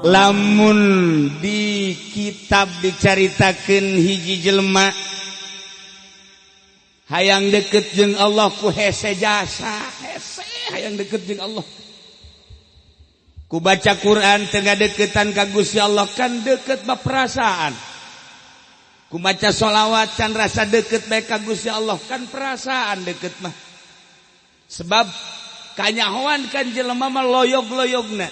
lamun di kitab dicaritakeun hiji jelema hayang deket jeung Allah ku hese jasa, hese hayang deket jeung Allah. Ku baca Quran teu ngadeukeutan ka Gusti Allah kan deket ba perasaan. Ku maca sholawat can rasa deket bae ka Gusti Allah kan perasaan deket mah. Sebab kanyahoan kan jelema mah loyog-loyogna.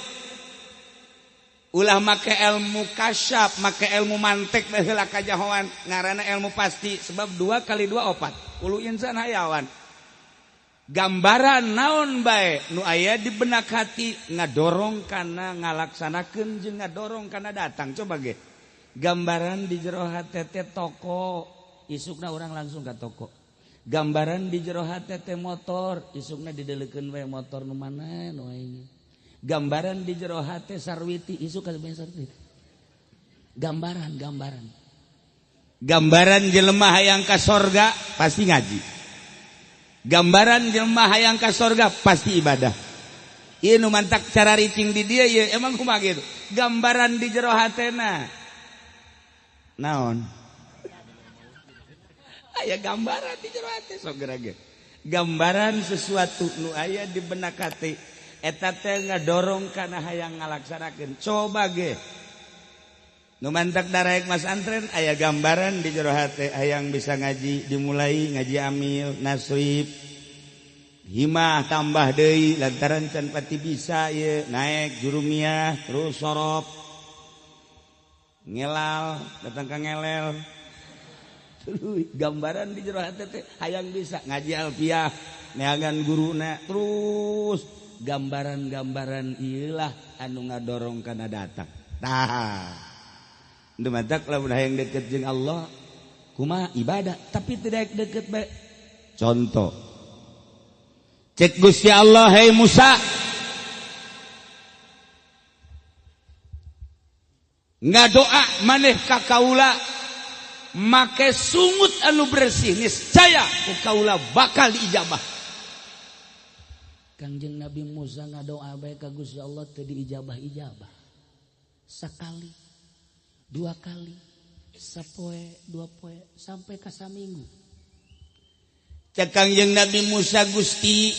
Ulah make ilmu kasyaf, make ilmu mantek bae heula kanyahoan ngaranna ilmu pasti sebab 2 kali 2 4. Ulu insan hayawan. Gambaran naon bae nu aya di benak hati ngadorong kana ngalaksanakeun jeung ngadorong kana datang. Coba ge. Gambaran di jero hate teh toko, isukna urang langsung ka toko. Gambaran di jero hate teh motor, isukna dideleukeun we motor nu mana nu aya. Gambaran di jero hate sarwiti, isuk ka sarwiti. Gambaran. Gambaran jelema hayang ka sorga pasti ngaji. Gambaran jelema hayang ka sorga pasti ibadah. Ieu nu mantak cara ricing di dieu ye emang kumaha kitu. Gambaran di jero hatena. Naon? Aya gambaran di jero hate sok gerage. Gambaran sesuatu nu aya di benak hati eta teh ngadorong kana hayang ngalaksanakeun. Coba ge. Nu mantak daraek Mas Antren aya gambaran di jero hate hayang bisa ngaji dimulai ngaji amil nasrib himah tambah deui lantaran can pati bisa ye naik jurumiyah terus sorop ngelal datang ka ngelel gambaran di jero hate teh hayang bisa ngaji alfiah neangan guruna terus gambaran-gambaran ieu lah anu ngadorong kana datang. Tah Dumadak lamun hayang deket jeung Allah kumaha ibadah tapi tidak deket bae. Contoh. Cek Gusti Allah hai Musa. Ngadoa maneh ka kaula make sungut anu bersih niscaya ku kaula bakal diijabah. Kangjeng Nabi Musa ngadoa bae ka Gusti Allah teu diijabah-ijabah. Sakali 2 kali, sapoe, 2 poe, sampai ka saminggu. Cek Kangjeng Nabi Musa Gusti,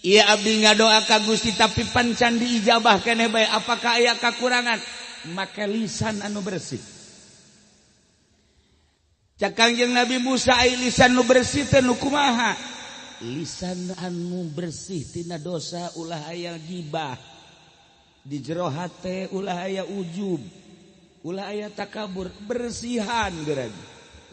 ieu abdi ngadoa ka Gusti tapi pan can diijabah keneh bae. Apakah aya kakurangan? Make lisan anu bersih. Cek Kangjeng Nabi Musa aya lisan nu bersih teh nu kumaha? Lisan anu bersih tina dosa ulah aya gibah. Di jero hate ulah aya ujub. Ulah aya takabur bersihan geurang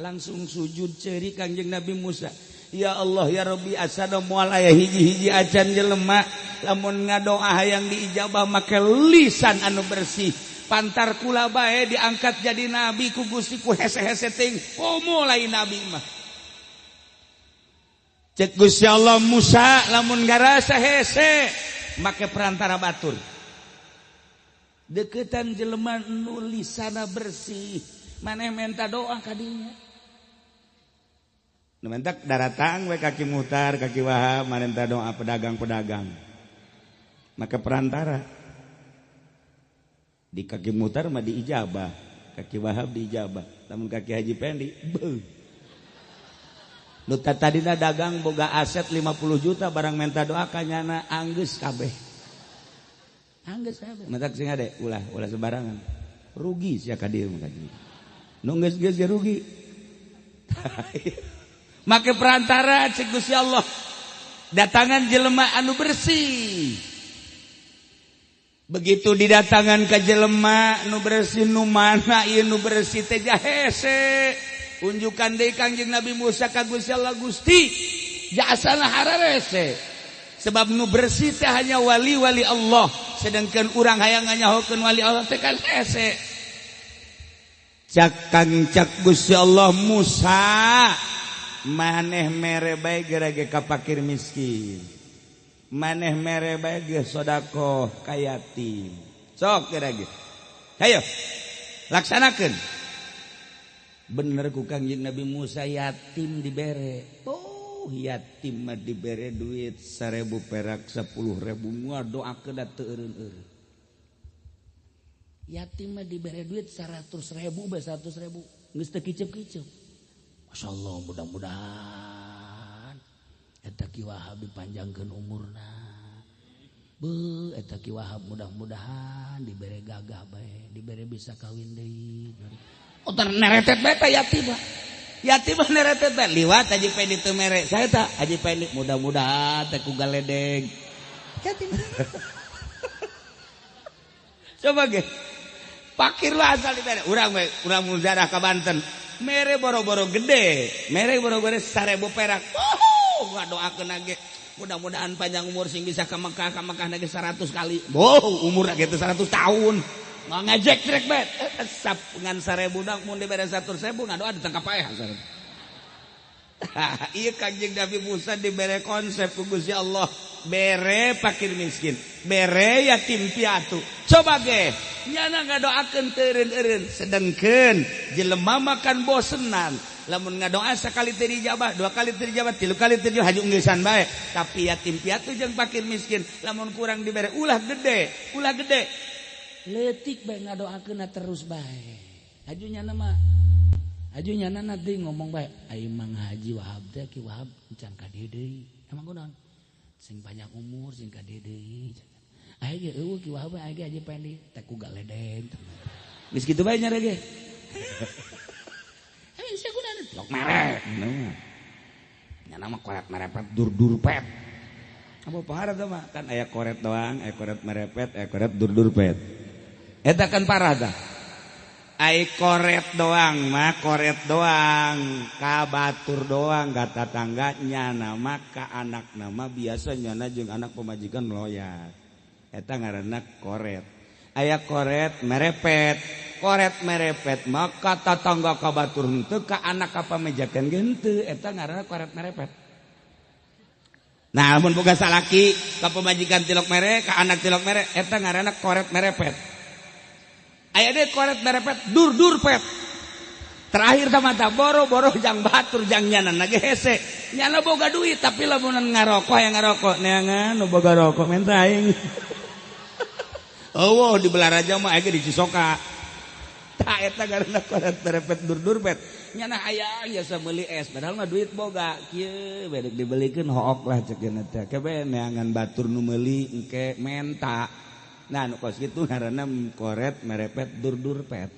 langsung sujud ceuri Kangjeng Nabi Musa ya Allah ya Rabbi asana moal aya hiji-hiji acan jelema lamun ngadoa hayang diijabah make lisan anu bersih pantar kula bae diangkat jadi nabi ku Gusti ku hese-hese teuing komo lain nabi mah cek Gusti Allah Musa lamun garasa hese make perantara batur deketan jelema nu lisana bersih maneh menta doa ka dinya nu mentak daratang we kaki mutar kaki wahab maneh menta doa pedagang-pedagang maka perantara di kaki mutar mah diijabah kaki wahab diijabah lamun kaki haji pendi beuh nu tadina dagang boga aset 50 juta barang menta doa kanyana anggeus kabeh anggeus kabeh matak sing ade ulah sebarangan rugi sia ka dieu mah nu geus rugi make perantara cek Gusti Allah datangan jelema anu bersih begitu didatangan ka jelema nu bersih nu mana ieu nu bersih teh hese unjukan deui Kangjeng Nabi Musa ka Gusti Allah Gusti jasana hararese sebab nu bersih teh hanya wali-wali Allah sedangkan urang hayang nganyahokeun wali Allah teh kan hese cak Gusti Allah Musa maneh mere bae gerage ka fakir miskin maneh mere bae ge sedekah ka yatim sok gerage hayo laksanakeun bener ku Kangjeng Nabi Musa yatim dibere yatim mah dibere duit 1.000 perak 10.000 moal doakeun da teu eureun-eureun yatim mah diberi duit 100.000 be 100.000 geus teu kicep-kicep. Masyaallah mudah-mudahan eta Ki Wahab dipanjangkeun umurna. Beuh eta Ki Wahab mudah-mudahan diberi gagah bae, diberi bisa kawin deui. Otar neretet bae teh yatim mah. Yatim mah neretet bae liwat Haji Pendi teu mere. Saya tah Haji Pendi mudah-mudahan teh ku galedeg. Yatim. Coba ge. Pakir lah asal dibere. Urang muzaarah ka Banten. Mere boro-boro gede. Mere boro-boro 1.000 perak. Oh, ngadoakeun ge. Mudah-mudahan panjang umur sing bisa ka Mekah ge 100 kali. Boh, umur ge 100 tahun. Nggak ngejek trek bet. Sap ngan 1.000 dak mun dibere 100.000 ngadoa ditangkap aya sareng. Ieu Kanjeng Nabi Musa dibere konsep ku Gusti Allah. Bere fakir miskin, bere yatim piatu. Coba ge, nyana ngadoakeun teureun-eureun, sedengkeun jelema makan bosenan. Lamun ngadoa sakali teu dijabah, 2 kali teu dijabah, 3 kali teu dijabah, haju geungesan bae. Tapi yatim piatu jeung fakir miskin, lamun kurang dibere ulah gede. Leutik bae ngadoakeunna terus bae. Haju nyana mah haju nyana nanti ngomong bae, ai Mang Haji Wahab teh Ki Wahab encan ka dieu deui. Emang kunaon? Sing panjang umur sing kade deui. Aya ge eueuh Ki Wahab aya ge Haji Pendi teh ku galedeg. Geus kitu bae nya ge. Heuh sakunaon lok merek. Nya nama koret merepet dur-dur pet. Apa parah teh mah kan aya koret doang, aya koret merepet, aya koret dur-dur pet. Eta kan parah tah. Ai koret doang mah koret doang, ka batur doang, ka tatangganya nama ka anak nama biasa nyana jeung anak pemajikan loyal. Eta ngaranna koret. Aya koret merepet. Koret merepet maka tatangga ka batur henteu ka anak ka pamajikan ge henteu. Eta ngaranna koret merepet. Nah, mun boga salaki ka pamajikan tilok mere, ka anak tilok mere, eta ngaranna koret merepet. Aya deh koret merepet dur-dur pet. Terakhir tamata boro-boro jang batur jang nyanan ge hese. Nyana boga duit tapi lamunan ngarokok yang ngarokok neangan nu boga rokok minta aing. Oh, di Belaraja mah aya di Cisoka. Tah eta ngaranna koret merepet dur-dur pet. Nyana aya biasa meuli es padahal mah duit boga. Kieu bedek dibelikeun hook lah cekeun teh. Kebe neangan batur nu meuli engke menta. Nah, nu kos kitu ngaranna koret merepet dur-dur pet.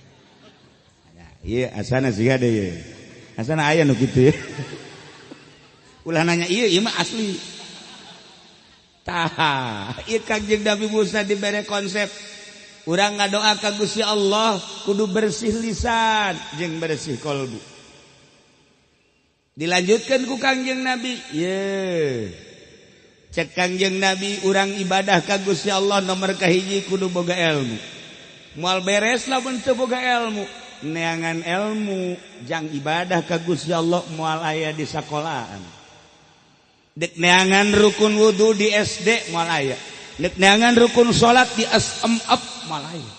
Ieu asana siga deui ieu. Asana aya nu kitu. Ulah nanya ieu mah asli. Tah, ieu Kanjeng Nabi Musa dibere konsep urang ngadoa ka Gusti Allah kudu bersih lisan jeung bersih kolbu. Dilanjutkeun ku Kanjeng Nabi, cek Kanjeng Nabi urang ibadah ka Gusti Allah nomor kahiji kudu boga ilmu. Moal beres lamun teu boga ilmu, neangan ilmu jang ibadah ka Gusti Allah moal aya di sakolahan. Dek neangan rukun wudu di SD moal aya. Dek neangan rukun salat di SMF moal aya.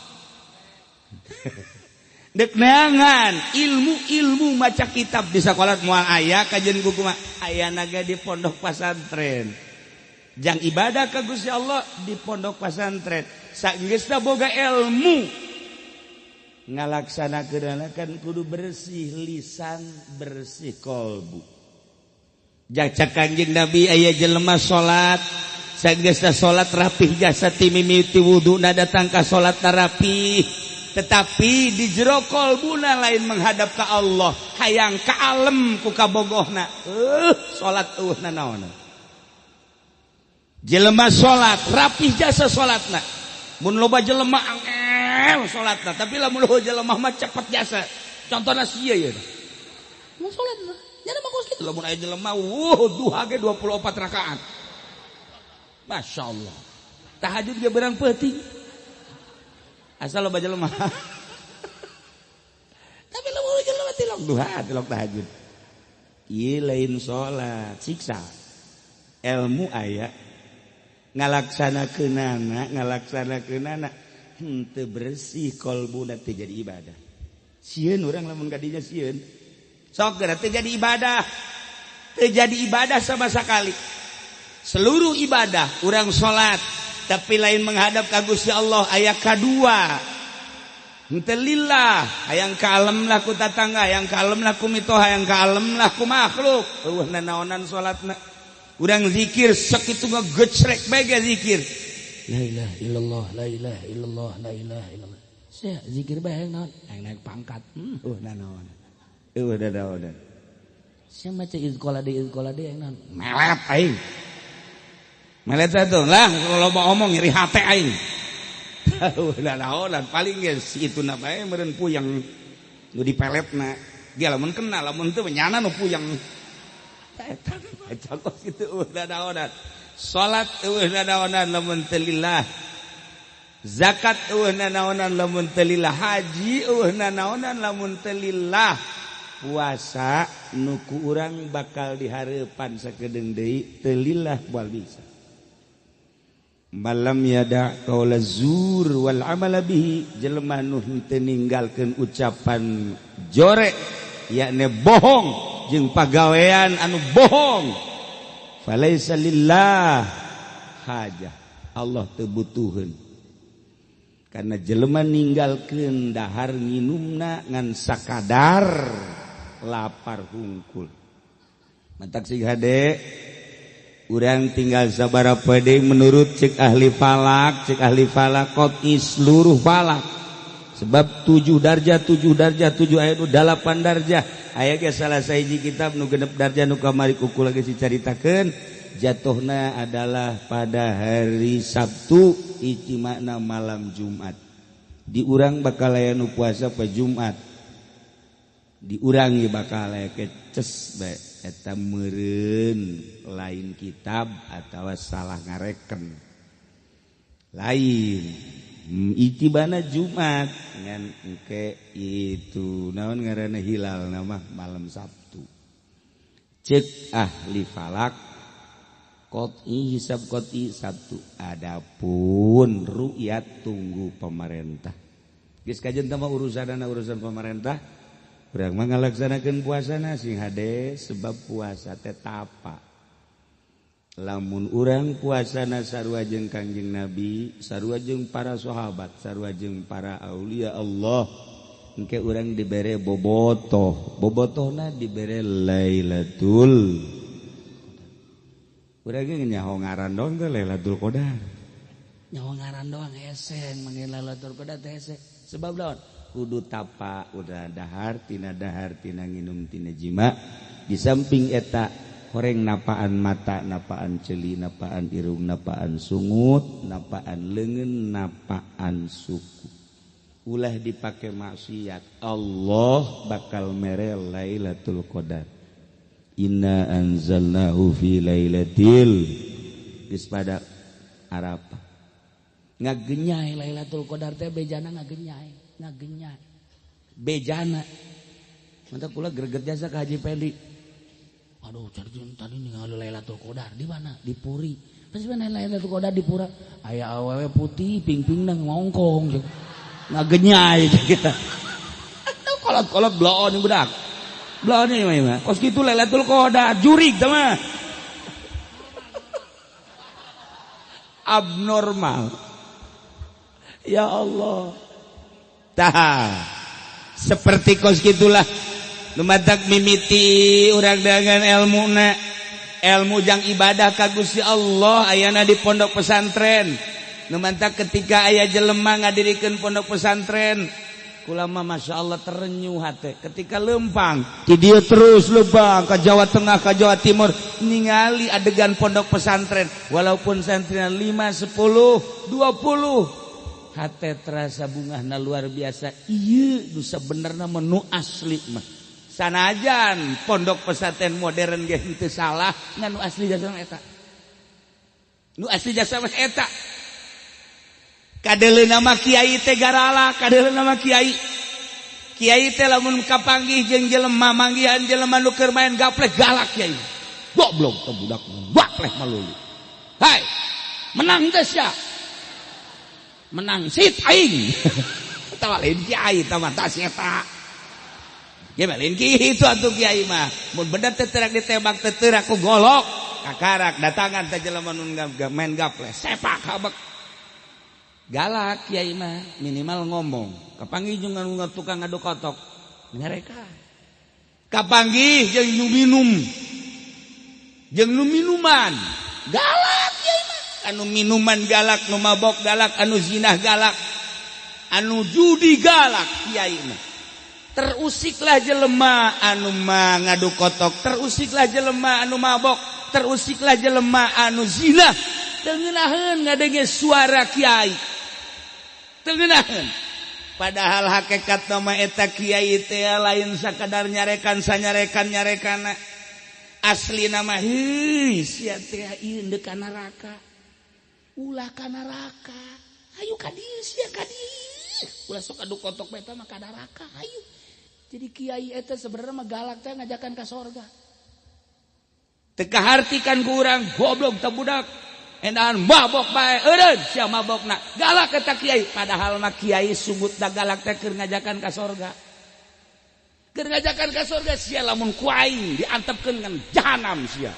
Dek neangan ilmu maca kitab di sakola moal aya kajen buku mah aya naga di pondok pesantren. Jang ibadah ka Gusti Allah di pondok pesantren sageusna boga ilmu ngalaksanakeunana kan kudu bersih lisan bersih kolbu. Jacak Kanjeng Nabi aya jelema salat sageusna salat rapih jasa ti mimiti wuduna datang ka salat rapih tetapi di jero kolbuna lain menghadap ka Allah hayang kaalem ku kabogohna salat naon. Jelema salat rapih jasa salatna mun loba jelema angel salatna tapi lamun loba jelema mah cepet jasa contohna sia ye mun salatna nya mah kos kitu lamun aya jelema duha ge 24 rakaat masyaallah tahajud ge beurang peuting asal loba jelema tapi lamun jelema tilok duha tilok tahajud ieu lain salat siksa ilmu aya ngalaksanakeunana henteu bersih kolbuna teh jadi ibadah. Sieun urang lamun kadinya sieun. Sok geura teh jadi ibadah. Teu jadi ibadah sama sekali. Seluruh ibadah urang salat tapi lain menghadap ka Gusti Allah aya kadua. henteu lillah, hayang kalem lah ku tatangga, hayang kalem lah ku mitoha, hayang kalem lah ku makhluk. Eueuh nanaonan salatna. Urang zikir sakitu ngegecrek bae ge zikir. La ilaha illallah, la ilaha illallah, la ilaha illallah. Sia zikir bae naon? Hayang naik pangkat. Nanaon. Nanaon. Sia maca izqala de yang naon? Melet aing. Melet satu lah kalau mau ngomong nyeri hate aing. Nanaonan paling ge situna bae meureun puyeng nu dipeletna. Dia lamun kenal lamun teu nyana nu puyeng. Cakos gitu nanaonan. Salat nanaonan lamun teu lillah. Zakat nanaonan lamun teu lillah. Haji nanaonan lamun teu lillah. Puasa nuku urang bakal dihareupan sakedeung deui teu lillah moal bisa. Malam yada qaula zur wal amala bihi, jelema nu henteu ninggalkeun ucapan jorek yakni bohong jeung pagawean anu bohong, falaisa lillah hajah, Allah teu butuheun. Karena jelema ninggalkeun dahar nginumna ngan sakadar lapar hungkul. Mantak sig hade urang tinggal sabaraha deui menurut cek ahli falak qot'i seluruh falak. Sebab 7 darjah 7 aya nu 8 darjah. Aya ge salah sahiji kitab nu genep darjah nu kamari kuku lagi dicaritakeun jatuhna adalah pada hari Sabtu ijtima'na malam Jumat. Di urang bakal aya nu puasa pa Jumat. Di urang ge bakal aya keces bae eta meureun lain kitab atawa salah ngareken. Lain itibana Jumat ngan engke itu naon ngaranna hilal nama malam Sabtu. Cek ahli falak qot'i hisab qot'i Sabtu. Adapun ru'yat tunggu pemerintah. Geus kajen teh urusan pemerintah. Urang mah ngalaksanakeun puasana sing hade sebab puasa teh tapa. Lamun urang puasana sarua jeung Kangjeng Nabi, sarua jeung para sahabat, sarua jeung para aulia Allah, engke urang dibere bobotoh. Bobotohna dibere Lailatul. Urang ge nyaho ngaran doang teh Lailatul Qadar. Nyaho ngaran doang hese mangge Lailatul Qadar teh hese. Sebab naon? Kudu tapa udah dahar tina nginum tina jima. Di samping eta horeng napaan mata, napaan celi, napaan irung, napaan sungut, napaan leungeun, napaan suku. Ulah dipake maksiat, Allah bakal mere Lailatul Qadar. Inna anzalnahu fi lailatil geus pada Arafah. Ngagenyai Lailatul Qadar teh bejana ngagenyai bejana. Mantap kula greget jasa ka Haji Pedi. Aduh, tadi ningali Lailatul Qadar di mana? Di Puri. Pas mana Lailatul Qadar di Pura? Aya awewe putih ping-pingna ngongkong. Ngagenyai kita. Atuh kolot-kolot bloon budak. Bloon ieu mah. Kos kitu Lailatul Qadar jurig teh mah. Abnormal. Ya Allah. Tah. Seperti kos gitulah lumadak mimiti urang dengan ilmu jang ibadah ka Gusti Allah ayana di pondok pesantren. Lumadak ketika aya jelema ngadirikeun pondok pesantren kula mah masyaallah terenyuh hate ketika lempang ti dieu terus lempang ka Jawa Tengah ka Jawa Timur ningali adegan pondok pesantren walaupun santrinya 5 10 20 hate terasa bungahna luar biasa. Ieu nu sabenerna menu asli mah. Sanajan pondok pesantren modern ge henteu salah, ngan nu asli jasa eta. Nu asli jasa mah eta. Kadeleuna mah kiai teh garala, kadeleuna mah kiai. Kiai teh lamun kapanggih jeung jelema manggihan jelema nu keur main gaplek galak kiai. Goblok teh budak gaplek malulu. Hai, menang teh sia. Menang sit aing. Tawa lain kiai tawa tas eta. Ge lain kitu atuh kiai mah. Mun bener teh teurak ditembak teh teurak ku golok. Kakarak datangan teh jelema nun main gaple. Sepak habek. galak kiai mah minimal ngomong kapanggih jeung tukang ngadu kotok ngareka kapanggih jeung nu minum jeung nu minuman galak kiai mah anu minuman galak nu mabok galak anu zinah galak anu judi galak kiai mah terusiklah jelema anu mah ngadu kotok terusiklah jelema anu mabok terusiklah jelema anu zinah tengenaheun ngadenge suara kiai tengenaheun padahal hakikat nama eta kiai teh lain sakadar nyarekan sanyarekan-nyarekana asli nama heuh sia teh ieu deuk ka neraka ulah ka neraka ayo ka dieu sia ka dieu ulah sok adu kotok beta mah ka neraka ayo jadi kiai eta sebenarnya mah galak teh ngajakan ka sorga teu kahartikan ku urang goblok teh budak endahan mabok bae eureun sia mabokna galak eta kiai padahal mah kiai subutna galak teh keur ngajakan ka sorga keur ngajakan ka sorga sia lamun ku aing diantepkeun ngan jahanam sia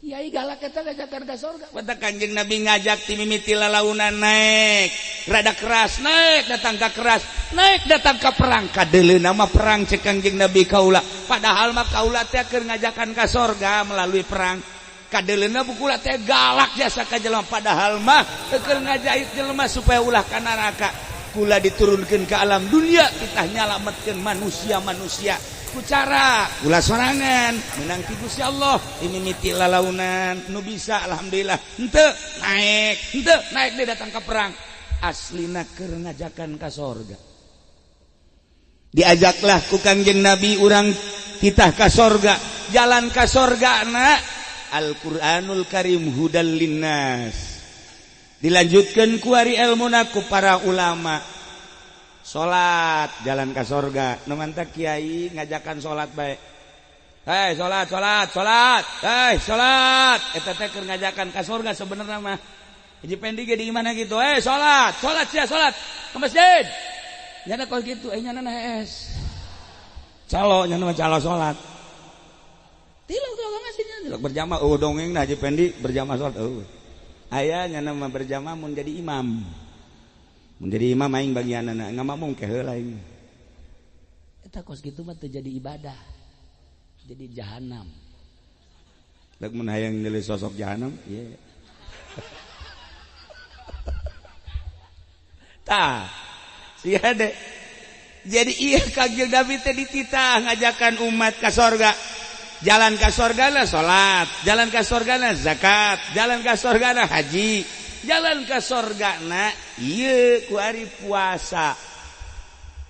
kiai galak eta ngajakan ka sorga mata Kanjeng Nabi ngajak ti mimiti lalaunan naik rada keras naik datang ka keras naik datang ka perang kadeleuna mah perang cek Kanjeng Nabi kaula padahal mah kaula teh keur ngajakan ka sorga melalui perang kadeleuna bukula teh galak jasa ka jelema padahal mah keur ngajait jelema supaya ulah ka neraka kula diturunkeun ke alam dunia kita nyalametkeun manusia-manusia ku cara kula sorangan menang ti Gusti Allah mimiti lalaunan nu bisa alhamdulillah henteu naik deui datang ka perang aslina keur ngajakan ka sorga diajaklah ku Kanjeng Nabi urang titah ka sorga jalan ka sorgana Al-Quranul Karim hudal linnas dilanjutkan ku ari ilmuna ku para ulama salat jalan ka sorga nu mantap kiai ngajakan salat bae hei salat hei salat eta teh keur ngajakan ka sorga sebenarnya mah hiji pendi ge di mana gitu hei salat sia salat ke masjid nyana kos gitu nyana es calo nyana mah calo salat tilok masjidnya tilok berjamaah dongeng nah Haji Pendi berjamaah salat aya nyana mah berjamaah mun jadi imam aing bagianana ngamamung ke heula aing eta kos kitu mah teu jadi ibadah jadi jahanam rek mun hayang nilai sosok jahanam ieu tah sia de jadi ieu Kanjeng Nabi teh dititah ngajakan umat ka sorga jalan ka sorgana salat jalan ka sorgana zakat jalan ka sorgana haji jalan ka sorgana ieu ku ari puasa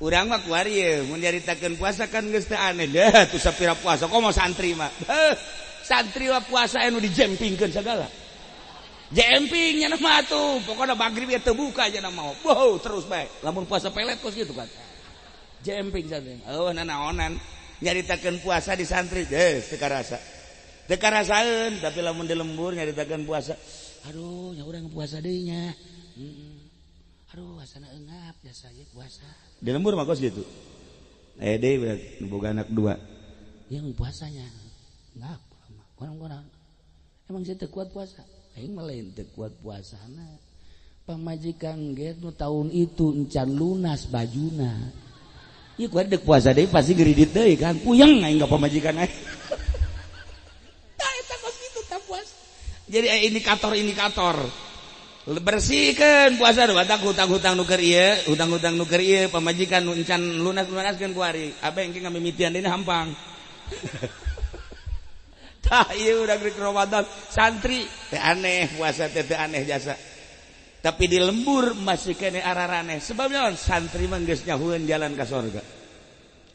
urang mah ku ari ieu mun nyaritakeun puasa kan geus teu aneh dah tu sapira puasa komo santri mah santri mah puasa anu dijempingkeun sagala jemping nya mah atuh pokona magrib teu buka aja mah wow terus bae lamun puasa pelet kos gitu kan jemping santri nanaonan nyaritakeun puasa di santri teu karasaeun tapi lamun di lembur nyaritakeun puasa aduh nya urang puasa deui nya aduh asana eungap jasa ieu puasa di lembur mah kos gitu deui berarti boga anak dua yang puasanya ngap kurang emang saya teu kuat puasa aing mah lain teu kuat puasana pamajikan ge nu taun itu encan lunas bajuna ieu ku dek puasa deui pasti geridit deui kan puyeng aing ka pamajikan aing tah eta kos kitu tah puasa jadi indikator bersihkeun puasa do batak hutang-hutang nu keur ieu hutang-hutang nu keur ieu pamajikan nu encan lunas-lunaskeun ku ari abe engke ngamimitian deui hampang tah ieu udah rek Ramadan santri teh aneh puasa teh aneh jasa tapi di lembur masih kene araraneh sebabnya santri mah geus nyahueun jalan ka sorga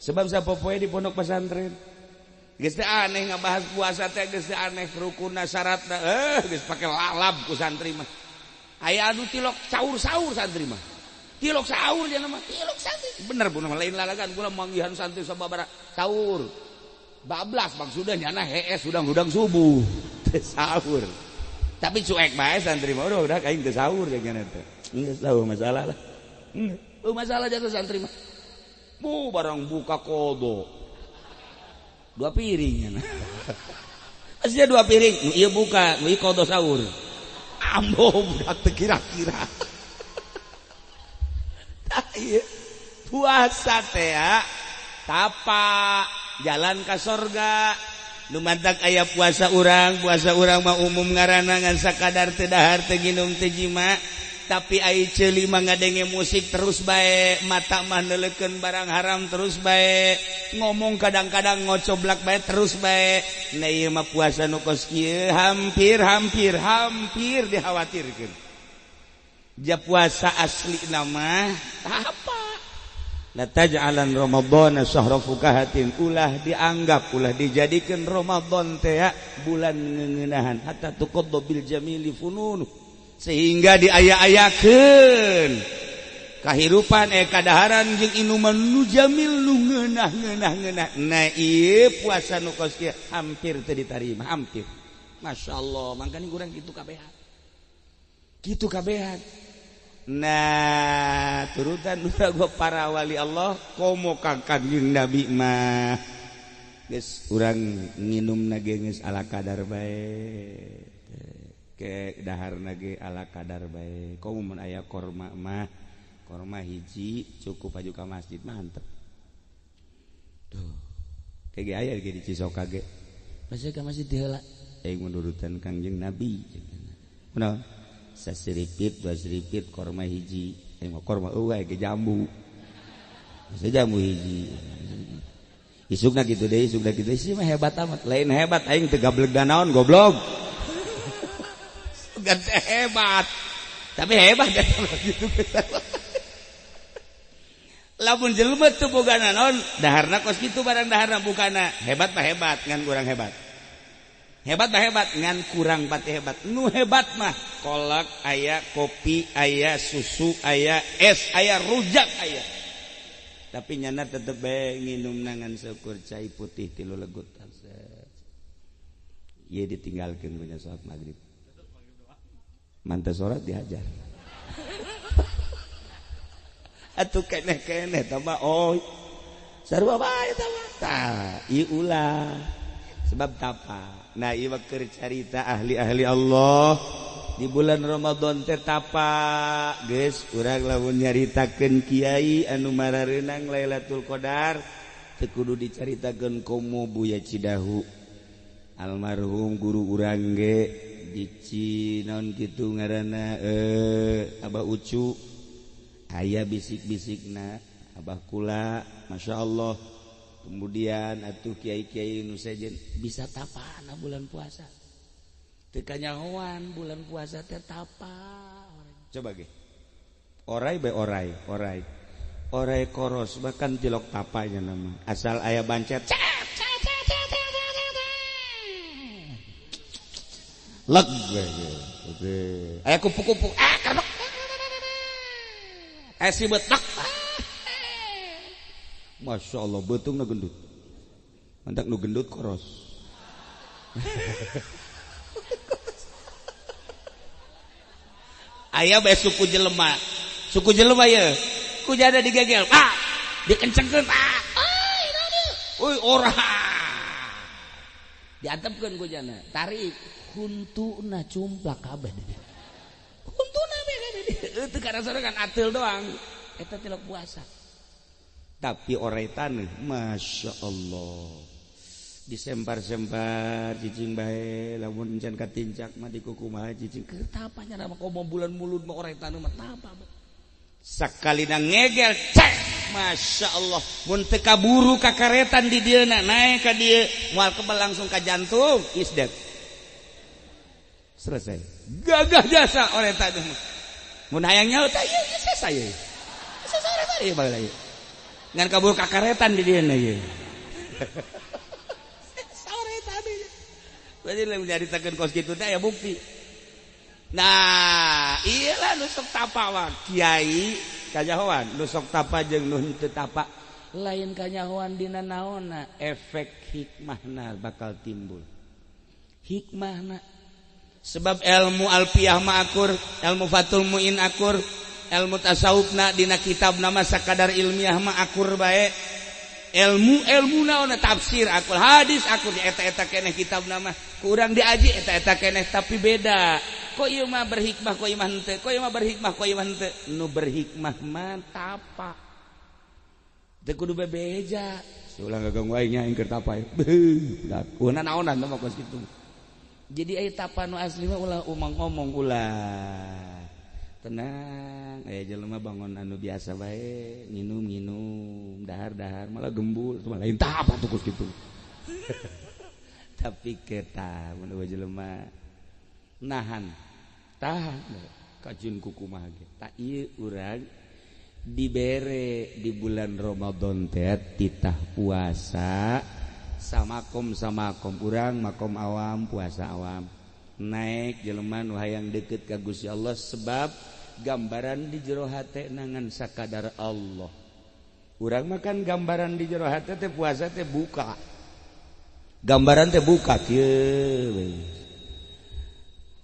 sebab sapopoe di pondok pesantren geus teh aneh ngabahas puasa teh geus teh aneh rukunna syaratna geus pake lalab ku santri mah aya anu tilok saur-saur santri mah tilok saur cenah mah tilok santri bener bener lain lalagan kula manggihan santri sababaraha saur bablas maksudnya nyana hees udang-udang subuh teh sahur tapi cuek bae santri mah udah aing teu sahur jeung teh geus tahu masalah lah masalah jatuh santri mah barang buka kodo 2 piring nya aslinya 2 piring nu ieu buka nu ieu kodo sahur ambo budak teu kira-kira. Tah ieu puasa teh ya tapa jalan ka sorga. Nu mantak aya puasa urang mah umum ngaranna ngan sakadar teu dahar teu nginum teu jima. Tapi ai ceuli mah ngadenge musik terus bae, mata mah neulekeun barang haram terus bae, ngomong kadang-kadang ngocoblak bae terus bae. Nah ieu mah puasa nu kos kieu hampir dikhawatirkeun. Ja puasa asli nama apa? La taj'alan ramadhana syahra fukahatin, ulah dianggap ulah dijadikeun Ramadan teh bulan ngeuneunahan hatta tuqaddu bil jamili fununu. Sehingga diaya-ayakeun kahirupan kadaharan jeung inuman nu jamil nu ngeunah. Nah ieu puasa nu kos kieu hampir teu ditarima, hampir. Masyaallah, mangkana urang kitu kabehan. Nah, turutan urang para wali Allah komo ka Kanjeng Nabi mah geus urang nginumna ge geus ala kadar bae. Ke dahar nage ala kadar bae. Komo mun aya korma mah korma hiji cukup aju ka masjid mah hantep. Tuh. Kege aya ge di Cisoka ge. Masih ka masjid heula. Menurutan Kangjeng Nabi. Kunaon? Sasiripit, dua siripit korma hiji. Mah korma eueuh ge jambu. Jamu hiji. Isukna kitu deui, si mah hebat amat. Lain hebat aing teu gableg naon goblok. Gak hebat, tapi hebat kan gitu. Lamun jelema teu boga naon, daharna kos kitu barang daharna bukana. Hebat mah hebat, ngan kurang hebat. Hebat mah hebat, ngan kurang pati hebat. Nu hebat mah kolak aya, kopi aya, susu aya, es aya, rujak aya. Tapi nyana tetep bae nginumna ngan seukur cai putih 3 legut. Ieu ditinggalkeun ku nya salat magrib. Manta sholat dihajar. Atuh keneh-keneh tambah sarua bae tambah. Tah, ieu ulah. Sebab tapa. Nah, ieu keur carita ahli-ahli Allah di bulan Ramadan teh tapa. Geus urang lamun nyaritakeun kiai anu marareunang Lailatul Qadar teu kudu dicaritakeun komo Buya Cidahu. Almarhum guru urang ge dici naon kitu ngaranna Abah Ucu aya bisik-bisikna Abah Kula masyaallah. Kemudian atuh kiai-kiai nu sejen bisa tapana bulan puasa teu kanyahoan bulan puasa teh tapa. Coba ge orai bae orai koros bahkan tilok tapanya nama asal aya bancet leg aya kupu-kupu karbek si betak Masya Allah betung na gendut mantak nu gendut koros aya bae suku jelema ya kujada digegel dikencengkeun euy orah diantepkeun kujana tarik huntuna cumplak kabeh huntuna kabeh teu karasana kan ateul doang eta tilok puasa tapi orai taneuh Masya Allah disempar-sempar cicing bae lamun encan katincak mah dikukumaha cicing keur tapanya nama komo bulan mulut mah orai taneuh mah tapa sakalina ngegel cek Masya Allah mun teu kaburu kakaretan di dieuna naik ka dieu moal kebal langsung ka jantung isdet selesai gagah jasa orang tadi mun hayang nyaut ieu selesai ieu bae ngan kabur kakaretan di dieuna ieu sore tadi berarti lamun nyaritakeun kos kitu teh aya bukti. Nah iyalah nu sok tapa mah kiai kanyahoan nu sok tapa jeung nu henteu tapa lain kanyahoan dina naonna efek hikmahna bakal timbul hikmahna. Sebab ilmu alfiyah mah akur, ilmu fatul muin akur, ilmu tasawufna dina kitab nama sakadar ilmiah mah akur bae. Ilmu naon tafsir akur, hadis akur eta keneh kitab nama. Kurang diaji eta keneh tapi beda. kok ieu mah berhikmah kok ieu mah henteu kok ieu mah berhikmah kok ieu mah henteu nu berhikmah mah tapak teu kudu bebeja ulah gaganggu aing nya keur tapa beuh una naonan mah kos kitu jadi aya tapa nu asli mah ulah ngomong ulah tenang jelema bangun anu biasa bae nginum dahar malah gembul cuma lain tapa tuh kos kitu tapi kita mun jelema nahan tahan kajun kukumaha ge ta ieu urang dibere di bulan Ramadan teh titah puasa samakom urang makom awam puasa awam naik jelema nu hayang deukeut ka Gusti Allah sebab gambaran di jero hate nangan sakadar Allah urang mah kan gambaran di jero hate teh puasa teh buka gambaran teh buka kieu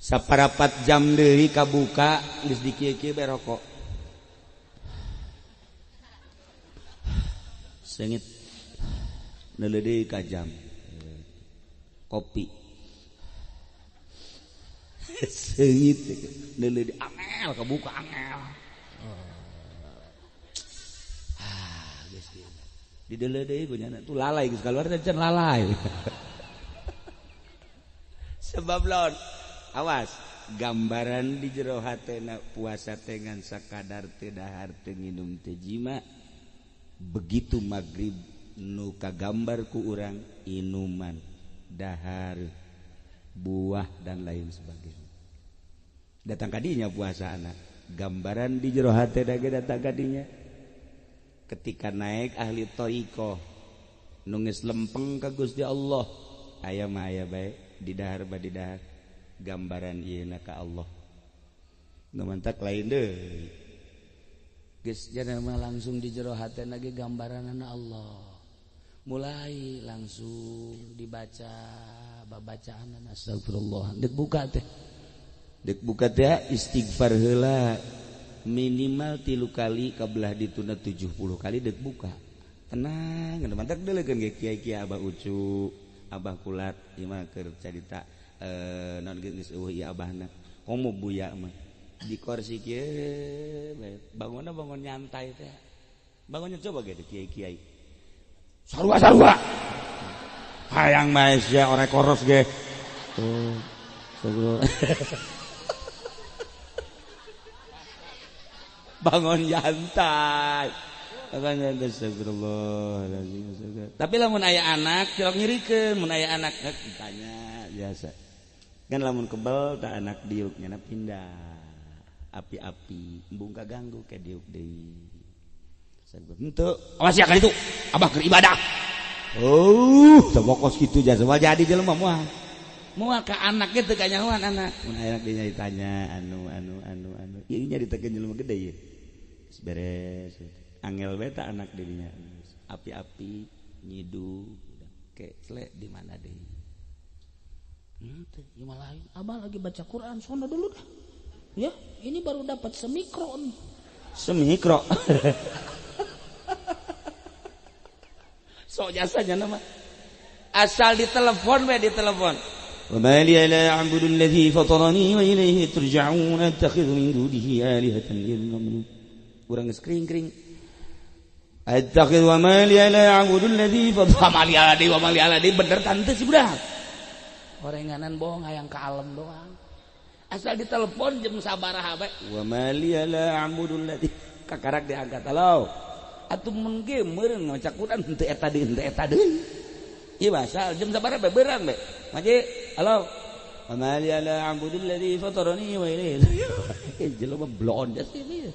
saparapat jam deui kabuka geus dikieu-kieu bae rokok sengit neuleuh deui ka jam kopi sengit neuleuh deui angel kabuka angel geus di deuleuh deui punyana tuh lalai geus kaluar teh can lalai sebab lawan awas gambaran di jero hatena puasa teh ngan sakadar teu dahar teu nginum teu jima begitu magrib nu kagambar ku urang inuman dahar buah dan lain sebagainya datang kadinya puasa anak gambaran di jero hate dage datang kadinya ketika naik ahli thariqah nu geus lempeng ka Gusti Allah aya mah aya bae di dahar badi dahar gambaran ieuna ka Allah nu mantak lain deui geus jana mah langsung di jero hatena ge gambaranna Allah mulai langsung dibaca babacaan astagfirullah dek buka teh istighfar heula minimal 3 kali kabelah dituna 70 kali dek buka tenang mantak deulekeun ge kiai-kiai Abah Ucu Abah Kulat ieu mah keur carita non geus eueuh ieu abahna komo buya mah di kursi kieu bangunna bangun nyantai teh bangunnya coba ge kiai-kiai sarua hayang bae sia orek koros ge tuh bangun nyantai tapi lamun aya anak cilok nyirikeun mun aya anak ditanya biasa kan lamun kebal tak anak diuknya pindah api-api embung kaganggu ke diuk deui henteu awas ya kan itu abah keur ibadah sabokos kitu jasa jadi jelema moal ka anak ge teu kanyahoan anak mun aya anak dinya ditanya anu ieu nya ditekeun jelema gede ieu beres angel we ta anak dirinya api-api nyidu ke slek di mana deui henteu ieu mah lain abah lagi baca Quran sono dulu dah ya ini baru dapat semikro sok jasanya nama asal ditelepon we ditelepon wa ma li la a'budu alladhi fatarani wa ilayhi turja'un attakhidhu min dunihi alihatan yadhunnu urang geus kring attakhidhu wa ma li la a'budu alladhi fatarani wa ma li alladhi bener tante si budak orenganan bohong hayang ka alam doang asal ditelepon jam sabaraha bae wa ma li la a'budu alladhi kakarak diangkat halo atuh mun ge meureun maca Quran henteu eta deui ieu basal jam sabaraha bae beurang bae maji halo wa ma li la a'budu alladhi fatarani wa ilayhi jelema blon jas ieu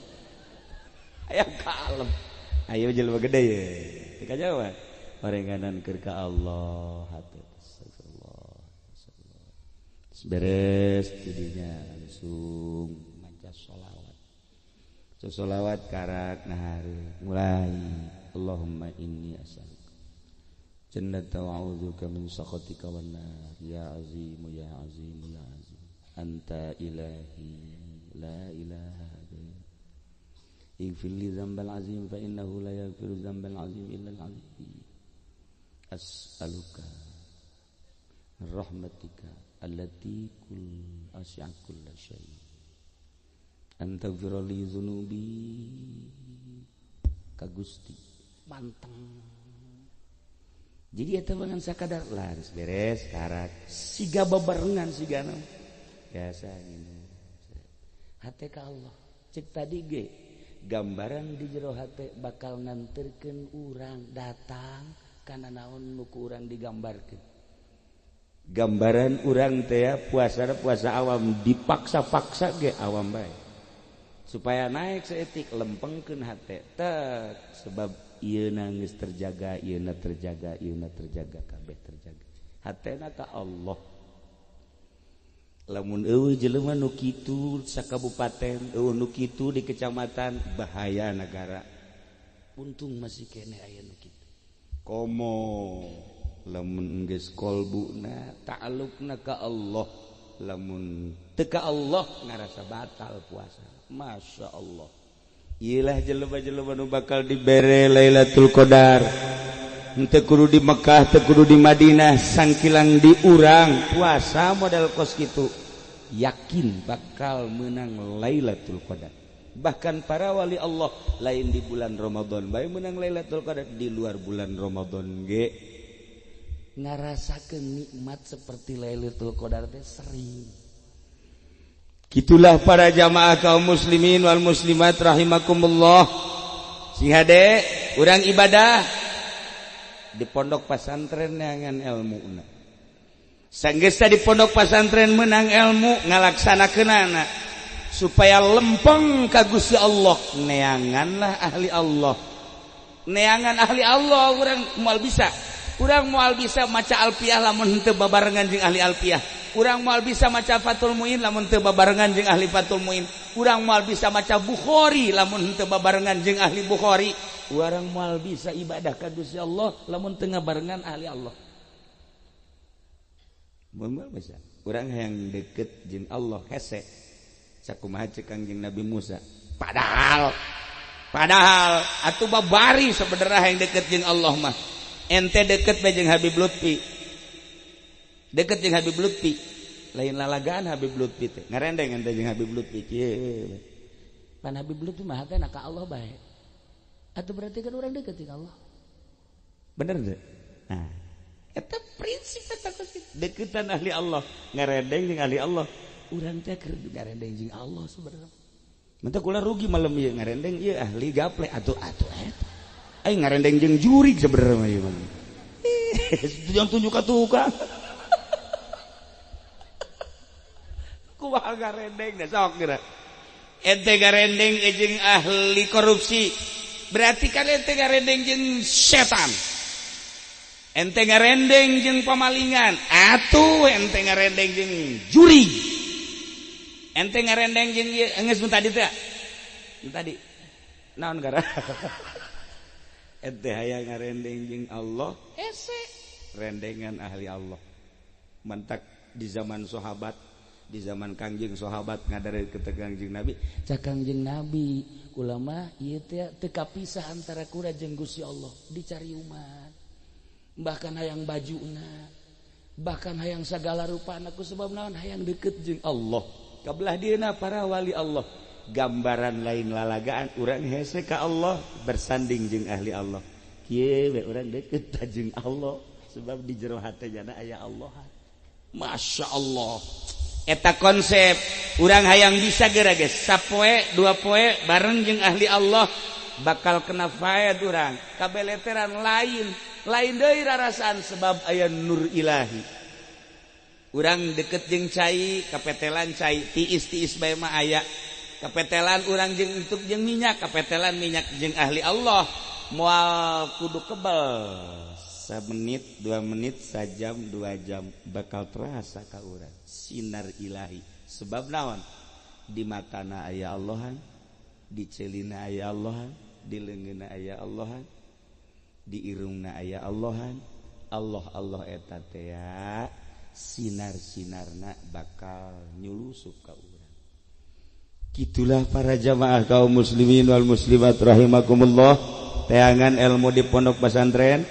hayang ka alam ayo jelema gede ye teu kajawa orenganan keur ka Allah hate beres jadinya langsung maca sholawat karak nahari mulai Allahumma inni as'aluka jannata wa a'udzubika min sakhatika wan nar ya azimu ya azimu ya azim anta ilahi la ilaha illa ighfir li dzambal azim fa innahu la yaghfiru dzambal azim illa al azim as'aluka rahmatika allati asya'a kulla syai anta firali dzunubi ka Gusti manteng. Jadi eta bangan sakadar laris beres karat siga babarengan sigana biasa ini hate ka Allah cek tadi ge gambaran di jero hate bakal nganterkeun urang datang kana naon nu ku urang digambarkeun gambaran urang teh ya puasa awam dipaksa-paksa ge awam bae supaya naik seetik lempengkeun hate teh sebab ieu nangis terjaga ieuna terjaga kabeh terjaga hatena ka Allah. Lamun eueuh jelema nu kitu sakabupaten eueuh nu kitu di kecamatan bahaya negara untung masih kene aya nu kitu komo lamun geus kolbuna ta'alluqna ka Allah lamun teu ka Allah ngarasa batal puasa masya Allah. Iyalah jelema-jelema nu bakal dibere Lailatul Qadar henteu kudu di Mekah teu kudu di Madinah sangkilang di urang puasa model kos kitu yakin bakal menang Lailatul Qadar. Bahkan para wali Allah lain di bulan Ramadan bae menang Lailatul Qadar di luar bulan Ramadan ge ngarasakeun nikmat seperti Lailatul Qadar teh sering. Itulah para jamaah kaum muslimin wal muslimat rahimakumullah. Sing hade urang ibadah di pondok pesantren neangan ilmuna. Sanggeus di pondok pesantren menang ilmu ngalaksanakeunana supaya lempeng ka Gusti Allah neanganlah ahli Allah. Neangan ahli Allah urang moal bisa. Urang moal bisa maca alfiah lamun henteu babarengan jeung ahli alfiah. Urang moal bisa maca Fathul Muin lamun teu babarengan jeung ahli Fathul Muin. Urang moal bisa maca Bukhari lamun henteu babarengan jeung ahli Bukhari. Urang moal bisa ibadah ka Gusti Allah lamun teu ngabarengan ahli Allah. Moal bisa. Urang hayang deukeut jeung Allah hese. Sakumaha cek Kangjeng Nabi Musa. Padahal atuh babari sabenerna hayang deukeut jeung Allah mah. Ente deukeut bae jeung Habib Lutfi. Deket jeung Habib Lutfi lain lalagaan Habib Lutfi teh ngarendeng ente jeung Habib Lutfi kieu pan Habib Lutfi mah teh ka Allah bae atuh berarti kan urang deket jeung Allah bener teh nah eta prinsip eta deketan ahli Allah ngarendeng jeung ahli Allah urang teh keur ngarendeng jeung Allah sebenarnya mantep kula rugi malam ieu ngarendeng ieu ahli gaple atuh eta ai ngarendeng jeung jurig sebenarnya mah ieu yang tunjuk ka tukang kumaha garendeng da sok geura ente garendeng jeung ahli korupsi berarti kan ente garendeng jeung setan ente garendeng jeung pamalingan atuh ente garendeng jeung juri ente garendeng jeung geus mun tadi teh tadi naon gara ente hayang garendeng jeung Allah ese rendengan ahli Allah mantak di zaman sahabat di zaman Kangjeng sahabat ngadare ke Kangjeng Nabi cak Kangjeng Nabi ulama ieu teh teu kapisah antara kura jeung Gusti Allah dicari umat bahkan hayang bajuna bahkan hayang sagala rupana ku sebab naon hayang deukeut jeung Allah kabelah dieuna para wali Allah gambaran lain lalagaan urang hese ka Allah bersanding jeung ahli Allah kieu we urang deukeut jeung Allah sebab di jero hatena aya Allah masya Allah eta konsep urang hayang bisa geura geus sapoe dua poe bareng jeung ahli Allah bakal kena faed urang kabeleteran lain deui rarasaan sebab aya nur ilahi urang deket jeung cai kapetelan cai tiis bae mah aya kapetelan urang jeung entuk jeung minyak kapetelan minyak jeung ahli Allah moal kudu kebal 1 menit 2 menit sajam 2 jam bakal terasa ka urang sinar ilahi sebab naon di matana aya Allahan di celina aya Allahan di leungeunna aya Allahan di irungna aya Allahan Allah eta teh ya sinar-sinarna bakal nyulusup ka urang kitulah para jamaah kaum muslimin wal muslimat rahimakumullah teangan ilmu di pondok pesantren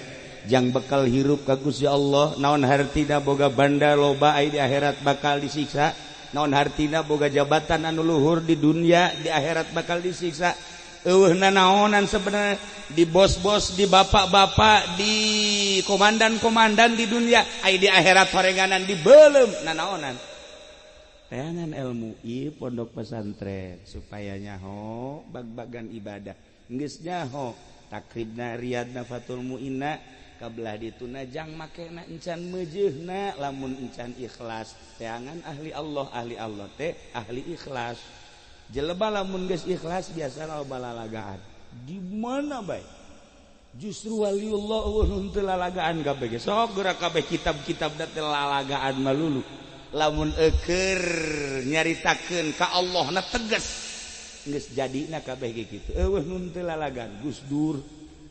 jang bekal hirup ka Gusti Allah, naon hartina boga banda loba aya di akhirat bakal disiksa, naon hartina boga jabatan anu luhur di dunia di akhirat bakal disiksa. Eueuhna naonan sebenarnya di bos-bos, di bapak-bapak, di komandan-komandan di dunia, aya di akhirat horenganan di beulem nanaonan. Tayangan ilmu ieu pondok pesantren supaya nyaho bag-bagan ibadah. Geus nyaho takribna riyadna fatul muinna kabelah dituna jang makena encan meujeuhna lamun encan ikhlas. Tayangan ahli Allah teh ahli ikhlas. Jeleba lamun geus ikhlas biasana loba lalagaan. Gimana bae? Justru waliullah eueuh teu lalagaan kabeh. Sok geura kabeh kitab-kitab teh lalagaan malulu. Lamun euker nyaritakeun ka Allahna tegas geus jadina kabeh ge kitu. Eueuh nun teu lalagan. Gus Dur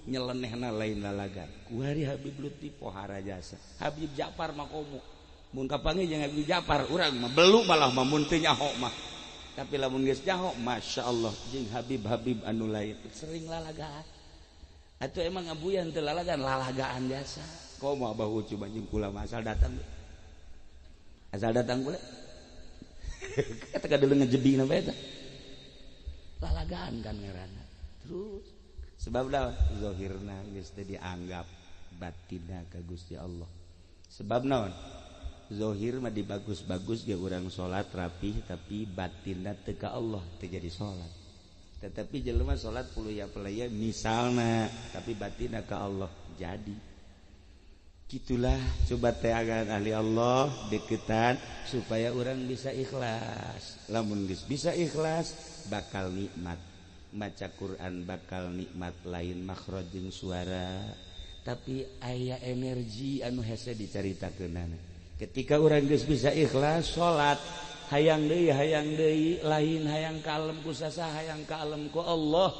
nyelenehna lain lalagan. Kuari Habib Lutfi pohara jasa. Habib Ja'far mah komo. Mun kapanggih jeung Habib Ja'far urang mah belu malah mah mun teu nyaho mah. Tapi lamun geus nyaho masyaallah jeung Habib anu lain sering lalagaan. Atuh emang abuyan teu lalagan jasa. Komo Abah Ucu banjing kula asal datang. Asal datang pula kata kadeuleung ngejebi na bae tah lalagaan kan ngaranna terus sebab naon zahirna geus teu dianggap batinna ka Gusti Allah sebab naon zahir mah dibagus-bagus ge urang salat rapih tapi batinna teu ka Allah teu jadi salat tetapi jelema salat puluya-puluya misalna tapi batinna ka Allah jadi. Gitulah coba teh agan ahli Allah deketan supaya orang bisa ikhlas. Lamun geus bisa ikhlas bakal nikmat. Maca Quran bakal nikmat lain makhraj jeung suara. Tapi aya energi anu hese dicaritakeunana. Ketika orang geus bisa ikhlas salat hayang deui lain hayang kalem ku sasa hayang kalem ku Allah.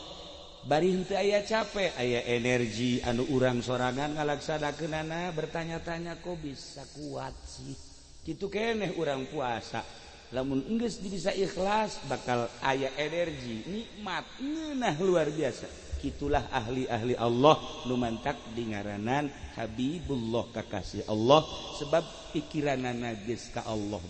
Bari henteu aya capek, aya energi anu urang sorangan ngalaksanakeunana bertanya-tanya kok bisa kuat sih. Kitu keneh urang puasa. Lamun geus bisa ikhlas bakal aya energi, nikmat, ngeunah luar biasa. Kitulah ahli-ahli Allah nu mantak dingaranan Habibullah kakasih Allah sebab pikiranana geus ka Allah